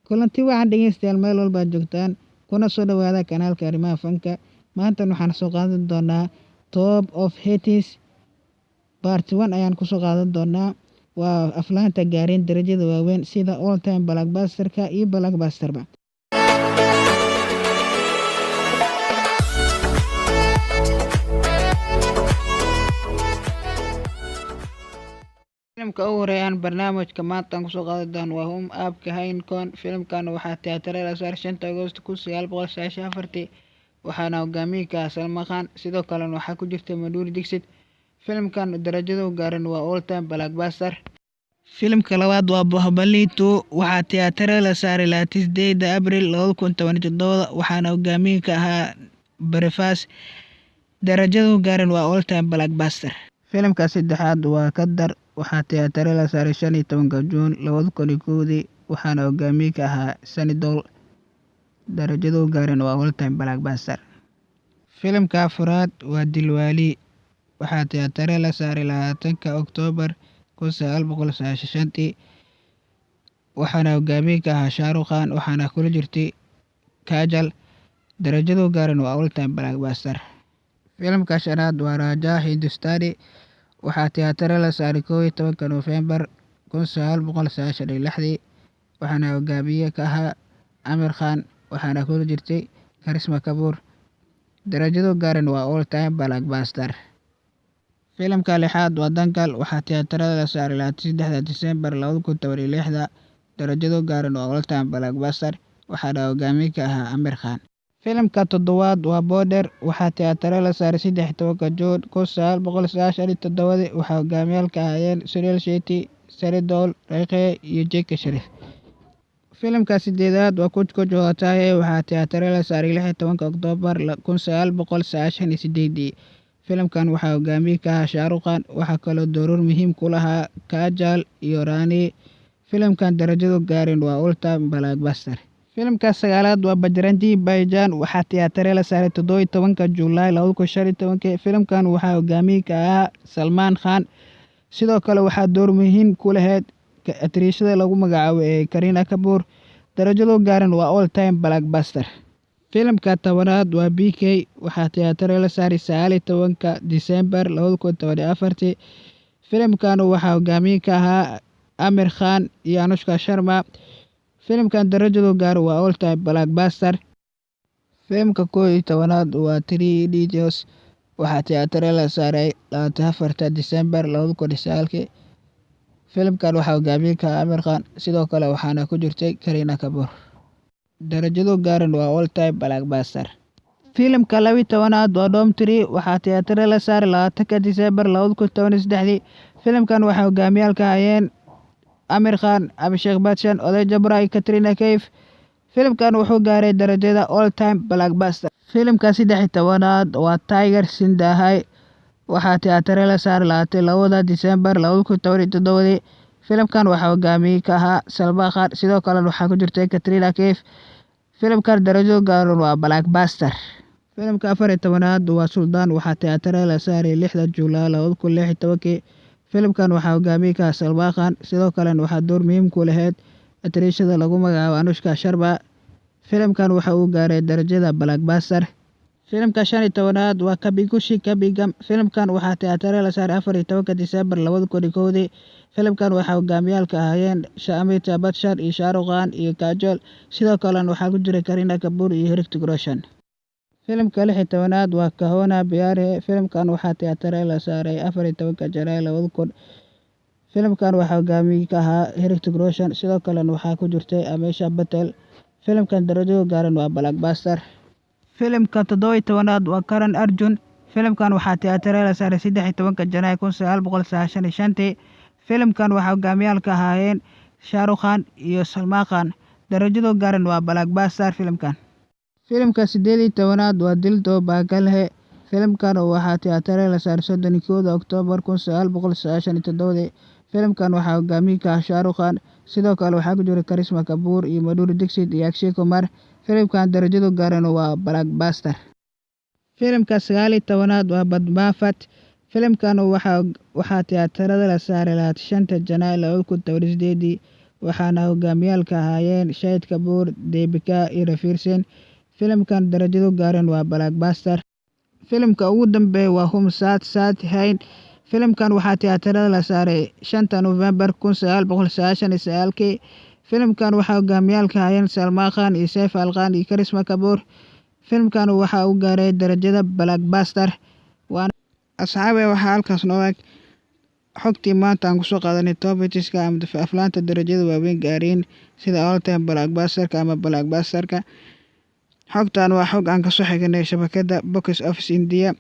kulanti waxaan dhegeystayaal meel walba aad joogtaan kuna soo dhawaada kanaalka arrimaha fanka. Maanta waxaan soo qaadan doonaa Top of Hits Part 1 ayaan kusoo qaadan doonaa. Waa aflaanta gaareen darajada waaweyn sida All Time Blockbuster-ka iyo Blockbuster-ba. Filimka ugu horeeya aan barnaamijka maanta kusoo qaadan doono waa Home Up-ka Heineken. Filimkan waxaa tiyaatarada la saaray 5 Agoosto 1994 waxaana hogaamiye ka ah Salman Khan, sidoo kalena waxaa ku jirta Madhuri Dixit. Filimkan darajada uu gaaray waa All Time Blockbuster. Filimka labaad waa Bahubali 2 waxaa tiyaatarada la saaray 28 Abriil 2017 waxaana hogaamiye ka ahaa Breifas. Darajada uu gaaray waa All Time Blockbuster. Filimka saddexaad waa Qadar waxaa tiyaatarada la saaray 15 Juun 2001 waxaana hogaamiye ka ahaa Sunny Deol. Darajada uu gaaray waa All Time Blockbuster. Filimka afraad waa Dilwali waxaa tiyaatarada la saaray 20 Oktoobar 1995 waxaana hogaamiye ka ahaa Shah Rukh Khan waxaana kula jirtay Kajal. Darajada uu gaaray waa All Time Blockbuster. Filimka shanaad waa Raja Hindustani waxaa tiyaatarada la saaray 11 Noofembar 1996 waxaana hogaamiye ka ahaa Aamir Khan waxaana kula jirtay Karisma Kapoor. Darajada uu gaaray waa All Time Blockbuster. Filimka lixaad waa Dangal waxaa tiyaatarada la saaray 23 Diseembar 2016 darajada uu gaaray waa All Time Blockbuster waxaana hogaamiye ka ahaa Aamir Khan. Filimka toddobaad waa Border waxaa tiyaatarada la saaray 13 Juun 1997 waxaa hogaamiyaal ka ahaayeen Sunil Shetty, Sunny Deol, Rekha iyo Jackie Sharif. Filimka sideedaad waa Kuch Kuch Hota Hai waxaa tiyaatarada la saaray 16 Oktoobar 1998. Filimkan waxaa hogaamiye ka ahaa Shah Rukh Khan waxaa kaloo doorar muhiim ku lahaa Kajal iyo Rani. Filimkan darajada uu gaaray waa All Time Blockbuster. Filimka sagaalaad waa Bajrangi Bhaijaan waxaa tiyaatarada la saaray 17 Juulaay 2015. Filimkan waxaa hogaamiye ka ahaa Salman Khan, sidoo kale waxaa door muhiim ku lahayd atriishada lagu magacaabo Kareena Kapoor. Darajada uu gaaray waa All Time Blockbuster. Filimka tobanaad waa BK waxaa tiyaatarada la saaray 19 Diseembar 2014. Filimkan waxaa hogaamiye ka ahaa Aamir Khan iyo Anushka Sharma. Filimkan darajada uu gaaray waa All Time Blockbuster. Filimka 11aad waa Three Idiots waxaa tiyaatarada la saaray 24 Diseembar 2009. Filimkan waxaa hogaamiye ka ahaa Aamir Khan, sidoo kale waxaana ku jirtay Kareena Kapoor. Darajada uu gaaray waa All Time Blockbuster. Filimka 12aad waa Dom 3 waxaa tiyaatarada la saaray 20 Diseembar 2013. Filimkan waxaa hogaamiyaal ka ahaayeen Aamir Khan, Abhishek Bachchan, Uday Jabra iyo Katrina Kaif. Filimkan wuxuu gaaray darajada All Time Blockbuster. Filimka 13aad waa Tiger Zinda Hai waxaa tiyaatarada la saaray 22 Diseembar 2017. Filimkan waxaa hogaamiye ka ahaa Salman Khan, sidoo kale waxaa ku jirtay Katrina Kaif. Filimkan darajada uu gaaray waa Blockbuster. Filimka 14aad waa Suldaan waxaa tiyaatarada la saaray 6 Juulaay 2016. Filimkan waxaa hogaamiye ka ah Salman Khan, sidoo kale waxaa door muhiim ku lahayd atriishada lagu magacaabo Anushka Sharma. Filimkan waxa uu gaaray darajada Blockbuster. Filimka 15aad waa Kabhi Khushi Kabhi Gham. Filimkan waxaa tiyaatarada la saaray 14 Diseembar 2001. Filimkan waxaa hogaamiyaal ka ahaayeen Amitabh Bachchan iyo Shah Rukh Khan iyo Kajol, sidoo kale waxaa ku jiray Kareena Kapoor iyo Hrithik Roshan. Filimka 16aad waa Kahona Pyar Hai. Filimkan waxaa tiyaatarada la saaray 14 Janaay 2000. Filimkan waxaa hogaamiye ka ahaa Hrithik Roshan, sidoo kale waxaa ku jirtay Amisha Patel. Filimkan darajada uu gaaray waa Blockbuster. Filimka 17aad waa Karan Arjun. Filimkan waxaa tiyaatarada la saaray 13 Janaay 1995. Filimkan waxaa hogaamiyaal ka ahaayeen Shah Rukh Khan iyo Salman Khan. Darajada uu gaaray waa Blockbuster. Filimka 18aad waa Dil To Pagal Hai. Filimkan waxaa tiyaatarada la saaray 31 Oktoobar 1997. Filimkan waxaa hogaamiye ka ah Shah Rukh Khan, sidoo kale waxaa ku jira Karisma Kapoor iyo Madhuri Dixit iyo Akshay Kumar. Filimkan darajada uu gaaray waa Blockbuster. Filimka 19aad waa Padmavat. Filimkan waxaa tiyaatarada la saaray 5 Janaay 2018. waxaana hogaamiyaalka ahaayeen Shahid Kapoor, Deepika iyo Ranveer Singh. Filimkan darajadu gaareen waa blockbuster. Filimka ugu dambeeya waa Hum Saath Saath Hain. Filimkan waxaa tiyaatarada la saaray 5 November 1999. Filimkan waxaa hogaamiyaalka ahaayeen Salman Khan iyo Saif Ali Khan iyo Karisma Kapoor. Filimkan waxa uu gaaray darajada blockbuster. Asxaabe waxaa halkaas noo eg xogtii maanta aan kusoo qaadanay topics-ka ama aflaanta darajada waaweyn gaareen sida all time blockbuster-ka ama blockbuster-ka. Xogtan waa xog aan kasoo xignay shabakadda Box Office India.